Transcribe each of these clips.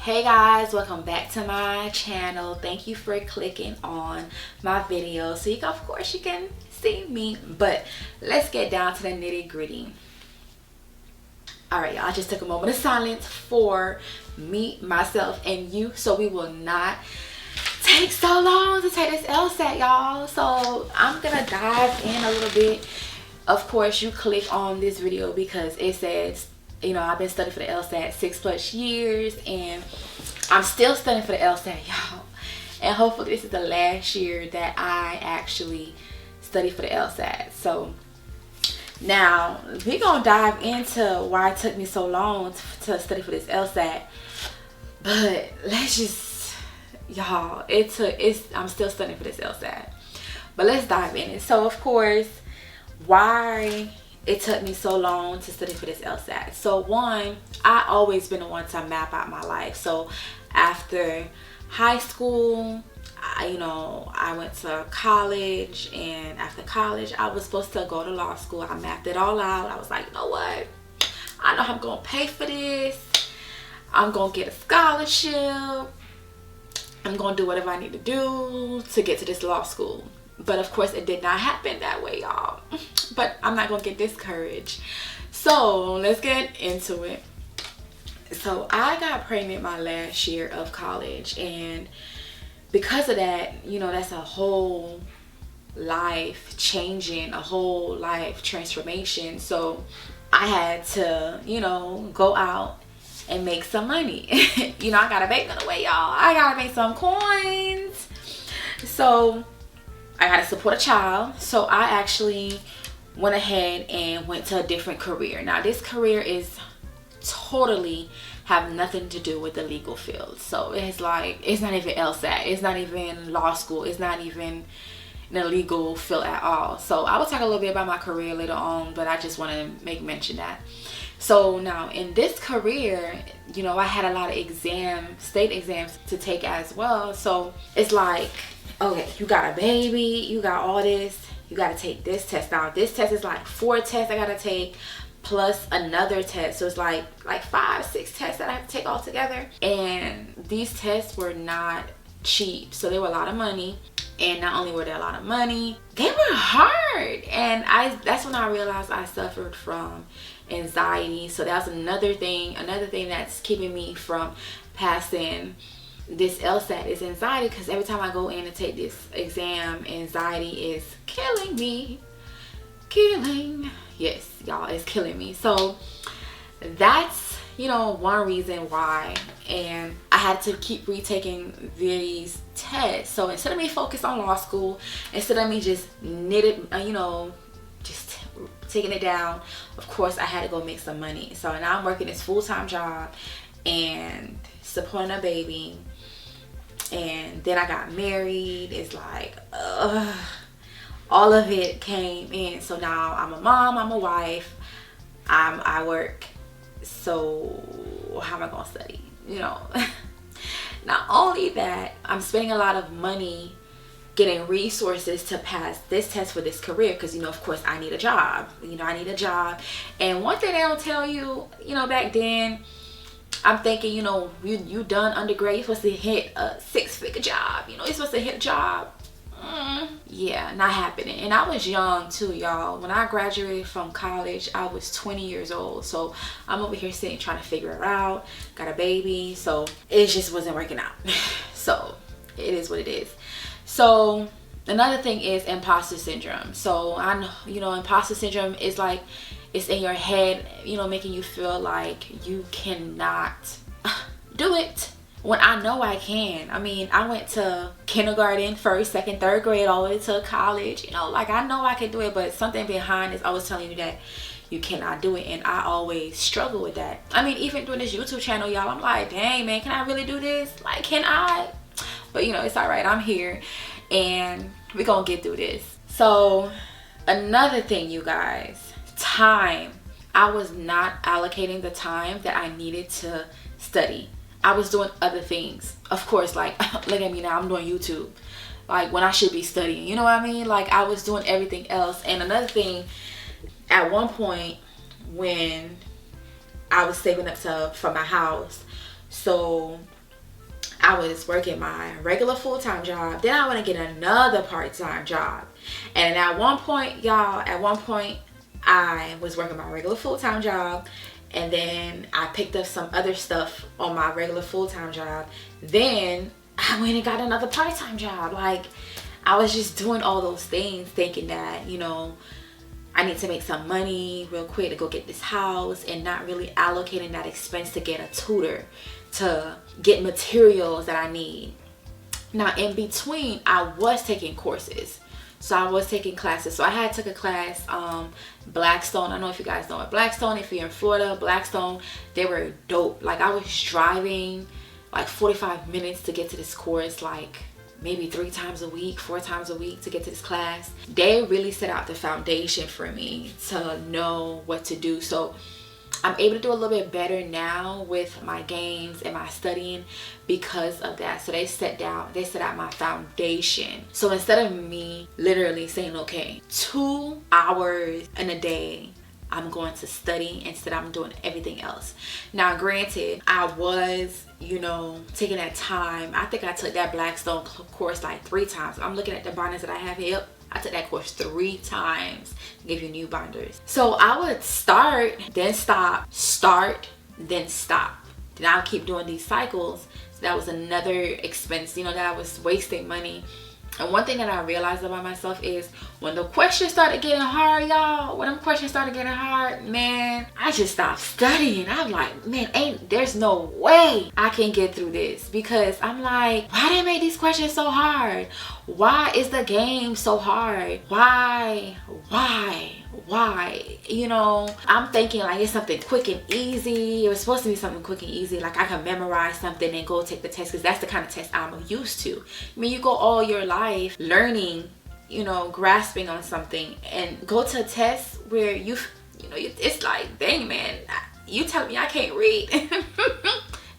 Hey guys, welcome back to my channel. Thank you for clicking on my video so you can, of course, you can see me, but let's get down to the nitty-gritty. All right, y'all, I just took a moment of silence for me, myself, and you, so we will not take so long to take this LSAT, y'all. So I'm gonna dive in a little bit. Of course, you click on this video because it says, you know, I've been studying for the LSAT 6+ years, and I'm still studying for the LSAT, y'all. And hopefully this is the last year that I actually study for the LSAT. So now we're gonna dive into why it took me so long to study for this LSAT. But let's just, y'all, I'm still studying for this LSAT. But let's dive in. So of course, why it took me so long to study for this LSAT. So one, I always been the one to map out my life. So after high school, I went to college, and after college I was supposed to go to law school. I mapped it all out. I was like, you know what, I know I'm gonna pay for this. I'm gonna get a scholarship. I'm gonna do whatever I need to do to get to this law school. But of course it did not happen that way, y'all. But I'm not gonna get discouraged. So let's get into it. So I got pregnant my last year of college, and because of that, you know, that's a whole life changing, a whole life transformation. So I had to, you know, go out and make some money. You know, I gotta make it away, y'all. I gotta make some coins. So I gotta support a child. So I actually went ahead and went to a different career. Now this career is totally have nothing to do with the legal field. So it's like, it's not even LSAT, it's not even law school, it's not even in the legal field at all. So I will talk a little bit about my career later on, but I just want to make mention that. So now in this career, you know, I had a lot of state exams to take as well. So it's like, okay, you got a baby, you got all this, you got to take this test. Now this test is like 4 tests I got to take plus another test. So it's like 5, 6 tests that I have to take all together. And these tests were not cheap. So they were a lot of money. And not only were they a lot of money, they were hard. And that's when I realized I suffered from anxiety. So that's another thing that's keeping me from passing this LSAT is anxiety, because every time I go in and take this exam, anxiety is killing me. Yes, y'all, it's killing me. So that's, you know, one reason why. And I had to keep retaking these tests. So instead of me focus on law school, instead of me just just taking it down, of course I had to go make some money. So now I'm working this full-time job and supporting a baby. And then I got married. It's like, all of it came in. So now I'm a mom, I'm a wife, I work. So how am I gonna study, you know? Not only that, I'm spending a lot of money getting resources to pass this test for this career, because, you know, of course I need a job. You know, I need a job. And one thing they don't tell you, you know, back then, I'm thinking, you know, you done undergrad, you're supposed to hit a 6-figure job. You know, you're supposed to hit a job. Yeah, not happening. And I was young too, y'all. When I graduated from college, I was 20 years old. So I'm over here sitting trying to figure it out. Got a baby. So it just wasn't working out. So it is what it is. So another thing is imposter syndrome. So I know, you know, imposter syndrome is like, it's in your head, you know, making you feel like you cannot do it when I know I can. I mean, I went to kindergarten, 1st, 2nd, 3rd grade, all the way to college. You know, like I know I can do it, but something behind is always telling you that you cannot do it. And I always struggle with that. I mean, even doing this YouTube channel, y'all, I'm like, dang, man, can I really do this? Like, can I? But, you know, it's all right. I'm here and we're going to get through this. So another thing, you guys, time. I was not allocating the time that I needed to study. I was doing other things. Of course, like, look at me now, I'm doing YouTube. Like, when I should be studying, you know what I mean? Like, I was doing everything else. And another thing, at one point when I was saving up for my house, so I was working my regular full-time job. Then I want to get another part-time job. And at one point, y'all, I was working my regular full-time job. And then I picked up some other stuff on my regular full-time job. Then I went and got another part-time job. Like, I was just doing all those things thinking that, you know, I need to make some money real quick to go get this house, and not really allocating that expense to get a tutor, to get materials that I need. Now, in between, I was taking courses. So I was taking classes. So I had took a class, Blackstone. I don't know if you guys know what Blackstone, if you're in Florida, Blackstone, they were dope. Like, I was driving like 45 minutes to get to this course, like maybe 3 times a week, 4 times a week to get to this class. They really set out the foundation for me to know what to do. So I'm able to do a little bit better now with my games and my studying because of that. So they set out my foundation. So instead of me literally saying, okay, 2 hours in a day I'm going to study, instead I'm doing everything else. Now, granted, I was, you know, taking that time. I think I took that Blackstone course like 3 times. I'm looking at the binders that I have here. I took that course 3 times to give you new binders. So I would start, then stop, start, then stop. Then I'll keep doing these cycles. So that was another expense, you know, that I was wasting money. And one thing that I realized about myself is when the questions started getting hard, y'all, when them questions started getting hard, man, I just stopped studying. I'm like, man, there's no way I can get through this, because I'm like, why did they make these questions so hard? Why is the game so hard? Why? You know, I'm thinking like it's something quick and easy. It was supposed to be something quick and easy, like I can memorize something and go take the test, because that's the kind of test I'm used to. I mean, you go all your life learning, you know, grasping on something, and go to a test where you know, it's like, dang, man, you telling me I can't read?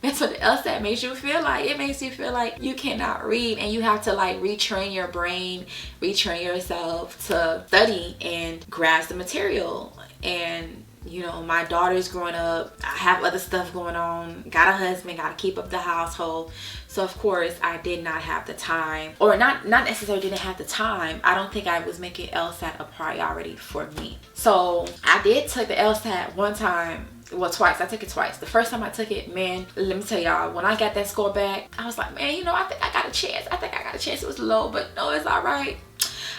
That's what the LSAT makes you feel like. It makes you feel like you cannot read, and you have to like retrain your brain, retrain yourself to study and grasp the material. And you know, my daughter's growing up, I have other stuff going on, got a husband, got to keep up the household. So of course I did not have the time, or not necessarily didn't have the time. I don't think I was making LSAT a priority for me. So I did take the LSAT one time. Well, twice. I took it twice. The first time I took it, man, let me tell y'all, when I got that score back, I was like, man, you know, I think I got a chance. It was low, but no, it's all right.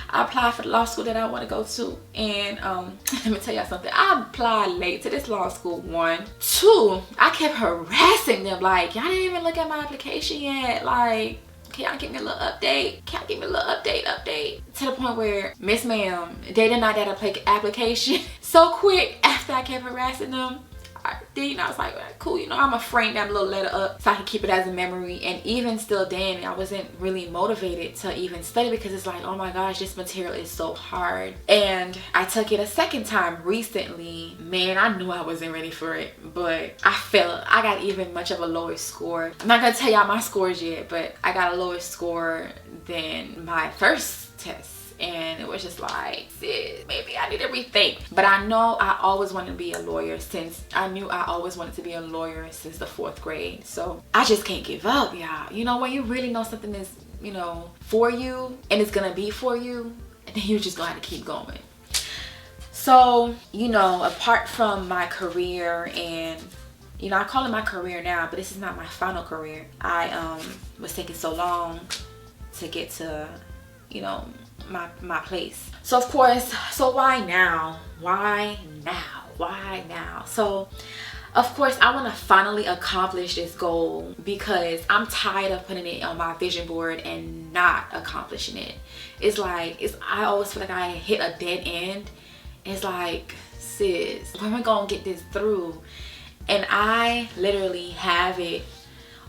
I applied for the law school that I want to go to. And let me tell y'all something. I applied late to this law school, 1. 2, I kept harassing them. Like, y'all didn't even look at my application yet. Like, can y'all give me a little update? Update? To the point where, Miss Ma'am, they denied that application so quick after I kept harassing them. Then I was like, cool, you know, I'm gonna frame that little letter up so I can keep it as a memory. And even still then, I wasn't really motivated to even study, because it's like, oh my gosh, this material is so hard. And I took it a second time recently. Man, I knew I wasn't ready for it, but I got even much of a lower score. I'm not gonna tell y'all my scores yet, but I got a lower score than my first test. And it was just like, sis, maybe I need to rethink. But I know I always wanted to be a lawyer since the 4th grade. So I just can't give up, y'all. You know, when you really know something is, you know, for you, and it's gonna be for you, and then you just gonna have to keep going. So, you know, apart from my career, and you know, I call it my career now, but this is not my final career. I was taking so long to get to, you know, my place. So of course, so why now? So of course I want to finally accomplish this goal, because I'm tired of putting it on my vision board and not accomplishing it. It's like, I always feel like I hit a dead end. It's like, sis, when we gonna get this through? And I literally have it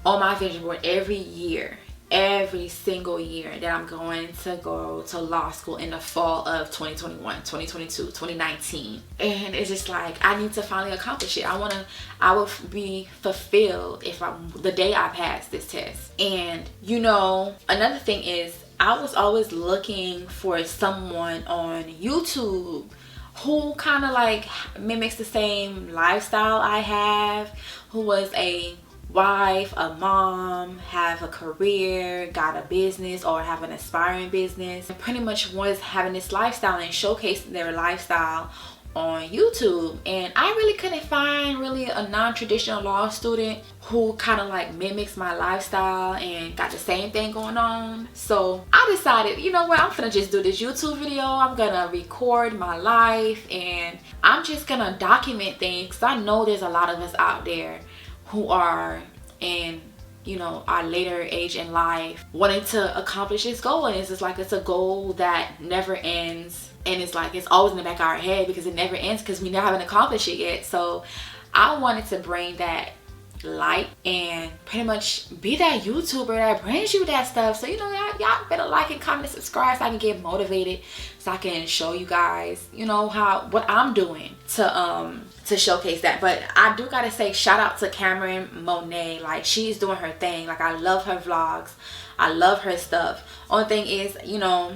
on my vision board every single year that I'm going to go to law school in the fall of 2021, 2022, 2019. And it's just like, I need to finally accomplish it. I will be fulfilled if the day I pass this test. And you know, another thing is, I was always looking for someone on YouTube who kind of like mimics the same lifestyle I have, who was a wife, a mom, have a career, got a business, or have an aspiring business, and pretty much was having this lifestyle and showcasing their lifestyle on YouTube. And I really couldn't find really a non-traditional law student who kind of like mimics my lifestyle and got the same thing going on. So I decided, you know what, I'm gonna just do this YouTube video. I'm gonna record my life and I'm just gonna document things, because I know there's a lot of us out there who are in, you know, our later age in life wanting to accomplish this goal. And it's just like, it's a goal that never ends. And it's like, it's always in the back of our head because it never ends, because we never haven't accomplished it yet. So I wanted to bring that light and pretty much be that YouTuber that brings you that stuff. So, you know, y'all better like and comment and subscribe so I can get motivated, so I can show you guys, you know, what I'm doing to showcase that. But I do gotta say, shout out to Cameron Monet. Like, she's doing her thing. Like, I love her vlogs, I love her stuff. Only thing is, you know,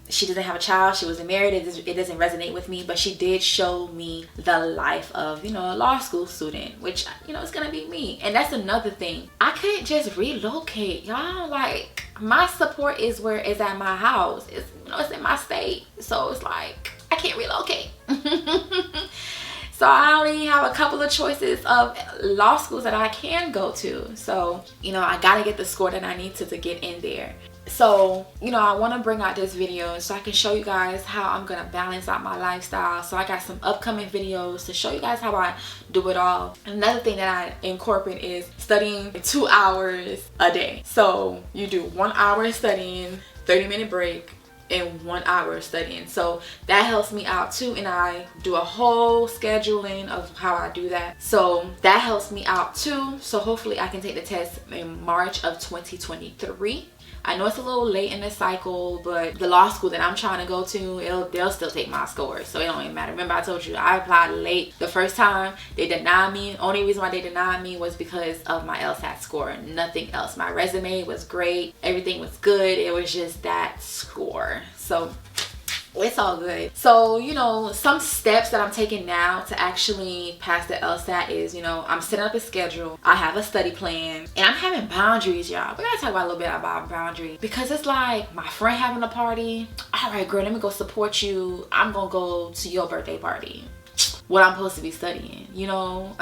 she doesn't have a child, she wasn't married, it doesn't resonate with me. But she did show me the life of, you know, a law school student, which, you know, it's gonna be me. And that's another thing, I can't just relocate, y'all. Like, my support is where it's at my house. It's, you know, it's in my state. So it's like, I can't relocate. So I only have a couple of choices of law schools that I can go to. So, you know, I gotta get the score that I need to get in there. So, you know, I want to bring out this video so I can show you guys how I'm gonna balance out my lifestyle. So I got some upcoming videos to show you guys how I do it all. Another thing that I incorporate is studying 2 hours a day. So you do 1 hour studying, 30-minute break, and 1 hour studying. So that helps me out too, and I do a whole scheduling of how I do that. So that helps me out too. So hopefully I can take the test in March of 2023. I know it's a little late in the cycle, but the law school that I'm trying to go to, they'll still take my scores, so it don't even matter. Remember, I told you I applied late the first time. They denied me. Only reason why they denied me was because of my LSAT score, nothing else. My resume was great, everything was good, it was just that score. So it's all good. So, you know, some steps that I'm taking now to actually pass the LSAT is, you know, I'm setting up a schedule, I have a study plan, and I'm having boundaries, y'all. We gotta talk about a little bit about boundaries, because it's like my friend having a party. All right, girl, let me go support you. I'm gonna go to your birthday party. What I'm supposed to be studying, you know?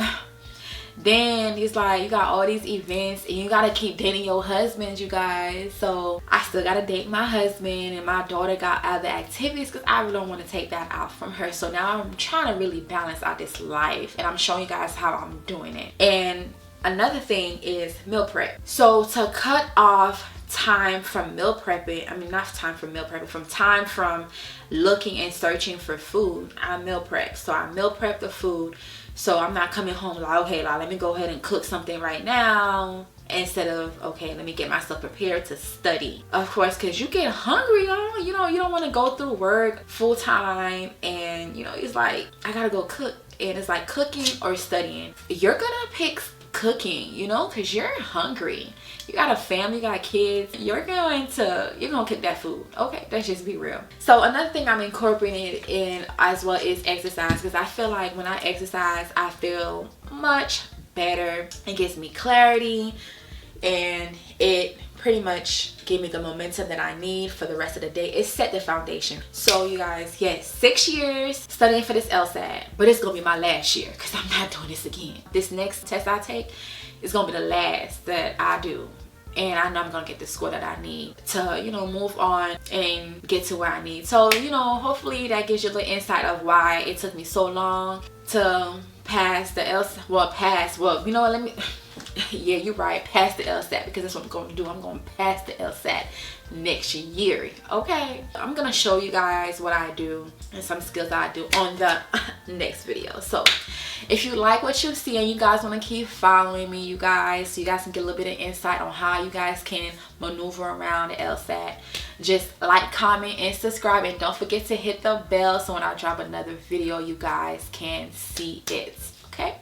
Then it's like you got all these events and you gotta keep dating your husband, you guys. So I still gotta date my husband, and my daughter got other activities because I really don't want to take that out from her. So now I'm trying to really balance out this life, and I'm showing you guys how I'm doing it. And another thing is meal prep. So to cut off time from meal prepping, I mean not time from meal prepping, from time from looking and searching for food, I meal prep. So I meal prep the food. So I'm not coming home like, okay, like, let me go ahead and cook something right now, instead of, okay, let me get myself prepared to study. Of course, because you get hungry, y'all. You know, you don't want to go through work full time, and, you know, it's like, I gotta go cook. And it's like cooking or studying. You're gonna pick cooking, you know, because you're hungry. You got a family, you got kids, you're gonna cook that food. Okay, let's just be real. So another thing I'm incorporating in as well is exercise, because I feel like when I exercise, I feel much better. It gives me clarity, and it pretty much give me the momentum that I need for the rest of the day. It set the foundation. So you guys, yes, 6 years studying for this LSAT, but it's gonna be my last year because I'm not doing this again. This next test I take is gonna be the last that I do, and I know I'm gonna get the score that I need to, you know, move on and get to where I need. So, you know, hopefully that gives you a little insight of why it took me so long to pass the LSAT. Well, you know what, let me yeah, you're right, pass the LSAT, because that's what I'm going to do. I'm going to pass the LSAT next year. Okay, I'm going to show you guys what I do and some skills I do on the next video. So if you like what you see and you guys want to keep following me, you guys, so you guys can get a little bit of insight on how you guys can maneuver around the LSAT, just like, comment, and subscribe, and don't forget to hit the bell so when I drop another video, you guys can see it. Okay.